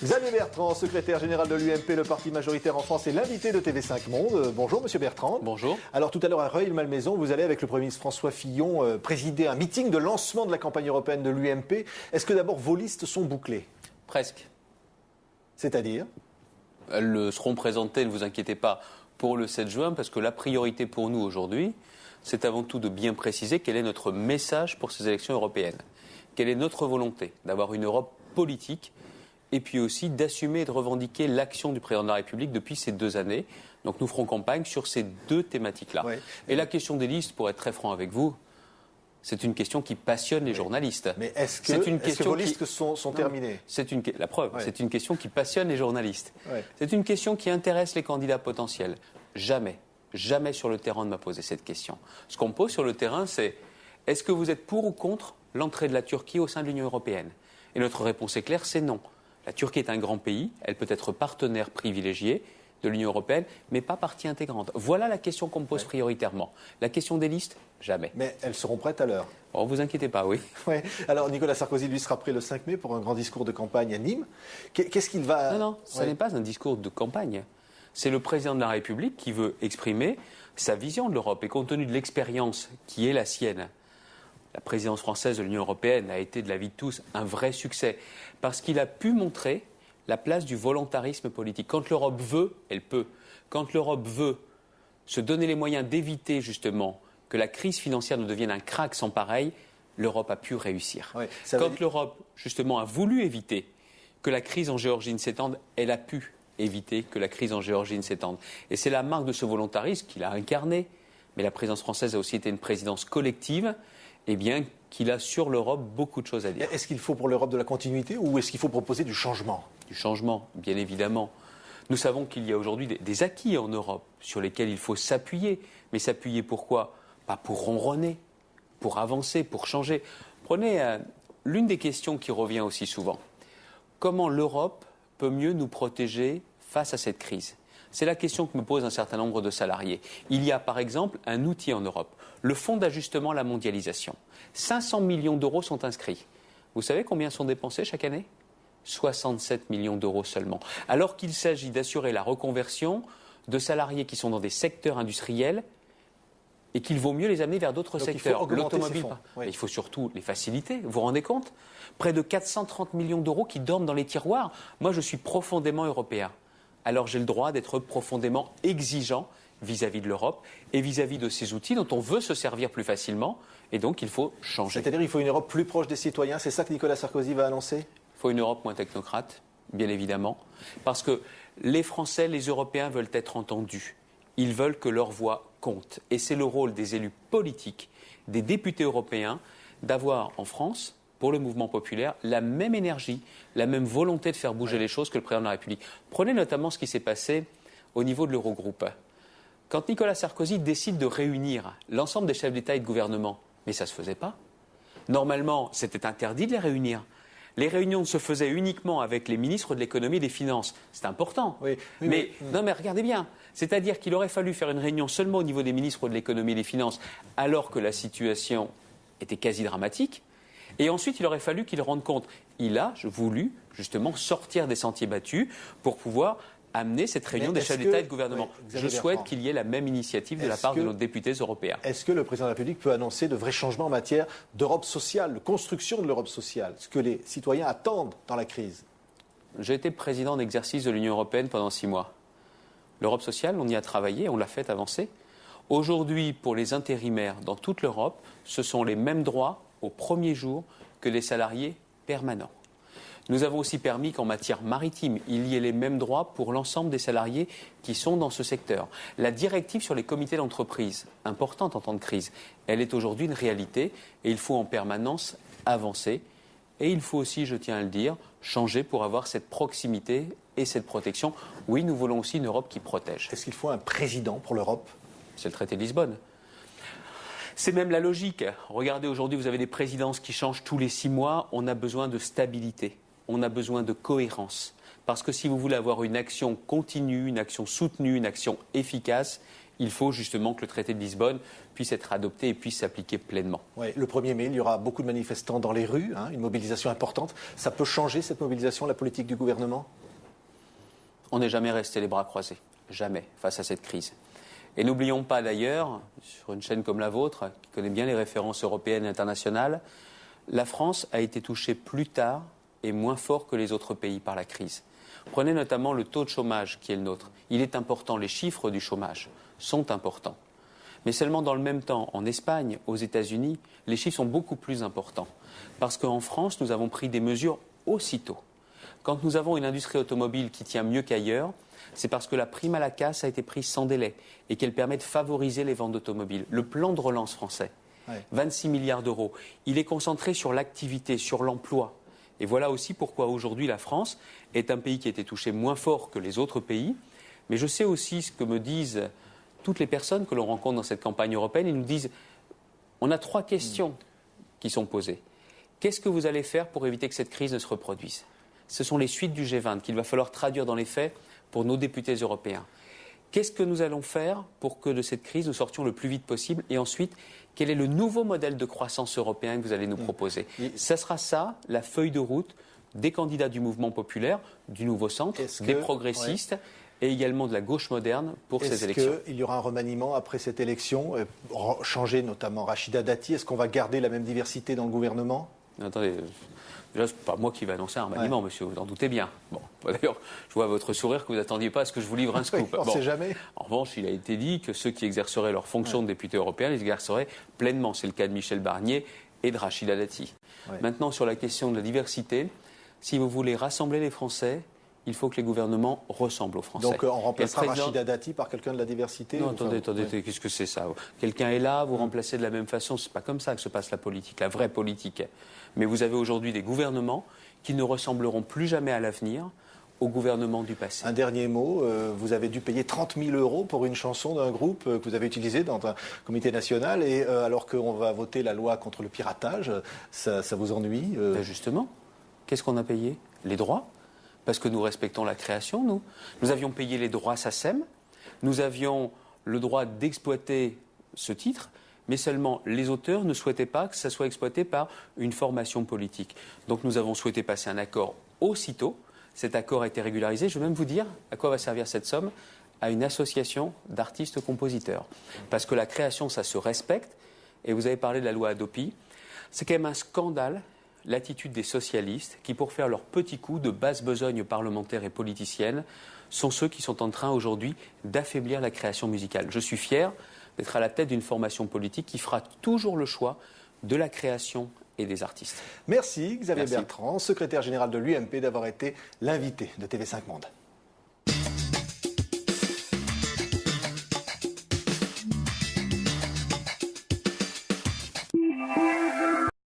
Xavier Bertrand, secrétaire général de l'UMP, le parti majoritaire en France, est l'invité de TV5 Monde. Bonjour Monsieur Bertrand. Bonjour. Alors tout à l'heure à Rueil-Malmaison, vous allez avec le Premier ministre François Fillon présider un meeting de lancement de la campagne européenne de l'UMP. Est-ce que d'abord vos listes sont bouclées? Presque. C'est-à-dire? Elles seront présentées, ne vous inquiétez pas, pour le 7 juin, parce que la priorité pour nous aujourd'hui, c'est avant tout de bien préciser quel est notre message pour ces élections européennes. Quelle est notre volonté d'avoir une Europe politique et puis aussi d'assumer et de revendiquer l'action du président de la République depuis ces 2 années. Donc nous ferons campagne sur ces 2 thématiques-là. Oui. Et la question des listes, pour être très franc avec vous, c'est une question qui passionne les journalistes. Mais est-ce que vos listes sont terminées? La preuve, c'est une question qui passionne les journalistes. Ouais. C'est une question qui intéresse les candidats potentiels. Jamais sur le terrain on ne m'a posé cette question. Ce qu'on me pose sur le terrain, c'est est-ce que vous êtes pour ou contre l'entrée de la Turquie au sein de l'Union européenne? Et notre réponse est claire, c'est non. La Turquie est un grand pays, elle peut être partenaire privilégié de l'Union européenne, mais pas partie intégrante. Voilà la question qu'on me pose prioritairement. La question des listes, jamais. Mais elles seront prêtes à l'heure. Oh, vous inquiétez pas, oui. Ouais. Alors Nicolas Sarkozy, lui, sera prêt le 5 mai pour un grand discours de campagne à Nîmes. Qu'est-ce qu'il va... Non, ça n'est pas un discours de campagne. C'est le président de la République qui veut exprimer sa vision de l'Europe. Et compte tenu de l'expérience qui est la sienne, la présidence française de l'Union européenne a été, de l'avis de tous, un vrai succès. Parce qu'il a pu montrer la place du volontarisme politique. Quand l'Europe veut, elle peut. Quand l'Europe veut se donner les moyens d'éviter justement que la crise financière ne devienne un krach sans pareil, l'Europe a pu réussir. Oui, quand l'Europe justement a voulu éviter que la crise en Géorgie ne s'étende, elle a pu éviter que la crise en Géorgie ne s'étende. Et c'est la marque de ce volontarisme qu'il a incarné. Mais la présidence française a aussi été une présidence collective, eh bien, qu'il a sur l'Europe beaucoup de choses à dire. Est-ce qu'il faut pour l'Europe de la continuité ou est-ce qu'il faut proposer du changement? Du changement, bien évidemment. Nous savons qu'il y a aujourd'hui des acquis en Europe sur lesquels il faut s'appuyer. Mais s'appuyer pourquoi? Pas pour ronronner, pour avancer, pour changer. Prenez l'une des questions qui revient aussi souvent. Comment l'Europe peut mieux nous protéger face à cette crise? C'est la question que me posent un certain nombre de salariés. Il y a par exemple un outil en Europe, le Fonds d'ajustement à la mondialisation. 500 millions d'euros sont inscrits. Vous savez combien sont dépensés chaque année? 67 millions d'euros seulement. Alors qu'il s'agit d'assurer la reconversion de salariés qui sont dans des secteurs industriels et qu'il vaut mieux les amener vers d'autres secteurs. L'automobile, oui. Il faut surtout les faciliter. Vous vous rendez compte? Près de 430 millions d'euros qui dorment dans les tiroirs. Moi, je suis profondément européen. Alors j'ai le droit d'être profondément exigeant vis-à-vis de l'Europe et vis-à-vis de ces outils dont on veut se servir plus facilement. Et donc, il faut changer. C'est-à-dire qu'il faut une Europe plus proche des citoyens. C'est ça que Nicolas Sarkozy va annoncer? Il faut une Europe moins technocrate, bien évidemment. Parce que les Français, les Européens veulent être entendus. Ils veulent que leur voix compte. Et c'est le rôle des élus politiques, des députés européens, d'avoir en France, pour le mouvement populaire, la même énergie, la même volonté de faire bouger les choses que le président de la République. Prenez notamment ce qui s'est passé au niveau de l'Eurogroupe. Quand Nicolas Sarkozy décide de réunir l'ensemble des chefs d'État et de gouvernement, mais ça ne se faisait pas. Normalement, c'était interdit de les réunir. Les réunions se faisaient uniquement avec les ministres de l'économie et des finances. C'est important. Oui, mais regardez bien. C'est-à-dire qu'il aurait fallu faire une réunion seulement au niveau des ministres de l'économie et des finances, alors que la situation était quasi dramatique. Et ensuite, il aurait fallu qu'il rende compte. Il a voulu justement sortir des sentiers battus pour pouvoir amener cette réunion des chefs d'État et de gouvernement. Je souhaite qu'il y ait la même initiative de la part de nos députés européens. Est-ce que le président de la République peut annoncer de vrais changements en matière d'Europe sociale, de construction de l'Europe sociale, ce que les citoyens attendent dans la crise? J'ai été président d'exercice de l'Union européenne pendant 6 mois. L'Europe sociale, on y a travaillé, on l'a fait avancer. Aujourd'hui, pour les intérimaires dans toute l'Europe, ce sont les mêmes droits au premier jour que les salariés permanents. Nous avons aussi permis qu'en matière maritime, il y ait les mêmes droits pour l'ensemble des salariés qui sont dans ce secteur. La directive sur les comités d'entreprise, importante en temps de crise, elle est aujourd'hui une réalité et il faut en permanence avancer. Et il faut aussi, je tiens à le dire, changer pour avoir cette proximité et cette protection. Oui, nous voulons aussi une Europe qui protège. Est-ce qu'il faut un président pour l'Europe? C'est le traité de Lisbonne. C'est même la logique. Regardez, aujourd'hui, vous avez des présidences qui changent tous les 6 mois. On a besoin de stabilité. On a besoin de cohérence. Parce que si vous voulez avoir une action continue, une action soutenue, une action efficace, il faut justement que le traité de Lisbonne puisse être adopté et puisse s'appliquer pleinement. Oui, le 1er mai, il y aura beaucoup de manifestants dans les rues, une mobilisation importante. Ça peut changer, cette mobilisation, la politique du gouvernement ? On n'est jamais resté les bras croisés, jamais, face à cette crise. Et n'oublions pas d'ailleurs, sur une chaîne comme la vôtre, qui connaît bien les références européennes et internationales, la France a été touchée plus tard et moins fort que les autres pays par la crise. Prenez notamment le taux de chômage qui est le nôtre. Il est important, les chiffres du chômage sont importants. Mais seulement dans le même temps, en Espagne, aux États-Unis, les chiffres sont beaucoup plus importants. Parce qu'en France, nous avons pris des mesures aussitôt. Quand nous avons une industrie automobile qui tient mieux qu'ailleurs, c'est parce que la prime à la casse a été prise sans délai et qu'elle permet de favoriser les ventes d'automobiles. Le plan de relance français, 26 milliards d'euros, il est concentré sur l'activité, sur l'emploi. Et voilà aussi pourquoi aujourd'hui la France est un pays qui a été touché moins fort que les autres pays. Mais je sais aussi ce que me disent toutes les personnes que l'on rencontre dans cette campagne européenne. Ils nous disent, on a 3 questions qui sont posées. Qu'est-ce que vous allez faire pour éviter que cette crise ne se reproduise ? Ce sont les suites du G20 qu'il va falloir traduire dans les faits pour nos députés européens. Qu'est-ce que nous allons faire pour que de cette crise nous sortions le plus vite possible ? Et ensuite, quel est le nouveau modèle de croissance européen que vous allez nous proposer ? Ça sera ça, la feuille de route des candidats du mouvement populaire, du Nouveau Centre, des progressistes et également de la gauche moderne pour ces élections. Est-ce qu'il y aura un remaniement après cette élection, changer notamment Rachida Dati ? Est-ce qu'on va garder la même diversité dans le gouvernement ? Attendez, déjà, ce n'est pas moi qui vais annoncer un remaniement, monsieur, vous en doutez bien. Bon, d'ailleurs, je vois à votre sourire que vous n'attendiez pas à ce que je vous livre un scoop. On ne sait jamais. En revanche, il a été dit que ceux qui exerceraient leur fonction de député européen les exerceraient pleinement. C'est le cas de Michel Barnier et de Rachida Dati. Maintenant, sur la question de la diversité, si vous voulez rassembler les Français, il faut que les gouvernements ressemblent aux Français. Donc on remplacera Rachida Dati par quelqu'un de la diversité ? Non, attendez, qu'est-ce que c'est ça ? Quelqu'un est là, vous remplacez de la même façon. C'est pas comme ça que se passe la politique, la vraie politique. Mais vous avez aujourd'hui des gouvernements qui ne ressembleront plus jamais à l'avenir au gouvernement du passé. Un dernier mot, vous avez dû payer 30 000 € pour une chanson d'un groupe que vous avez utilisé dans un comité national, et alors qu'on va voter la loi contre le piratage, ça vous ennuie Justement, qu'est-ce qu'on a payé ? Les droits ? Parce que nous respectons la création, nous. Nous avions payé les droits SACEM, nous avions le droit d'exploiter ce titre, mais seulement les auteurs ne souhaitaient pas que ça soit exploité par une formation politique. Donc nous avons souhaité passer un accord aussitôt. Cet accord a été régularisé. Je vais même vous dire à quoi va servir cette somme, à une association d'artistes-compositeurs. Parce que la création, ça se respecte. Et vous avez parlé de la loi Hadopi. C'est quand même un scandale, l'attitude des socialistes qui, pour faire leur petit coup de basse besogne parlementaire et politicienne, sont ceux qui sont en train aujourd'hui d'affaiblir la création musicale. Je suis fier d'être à la tête d'une formation politique qui fera toujours le choix de la création et des artistes. Merci Xavier Bertrand, secrétaire général de l'UMP, d'avoir été l'invité de TV5 Monde.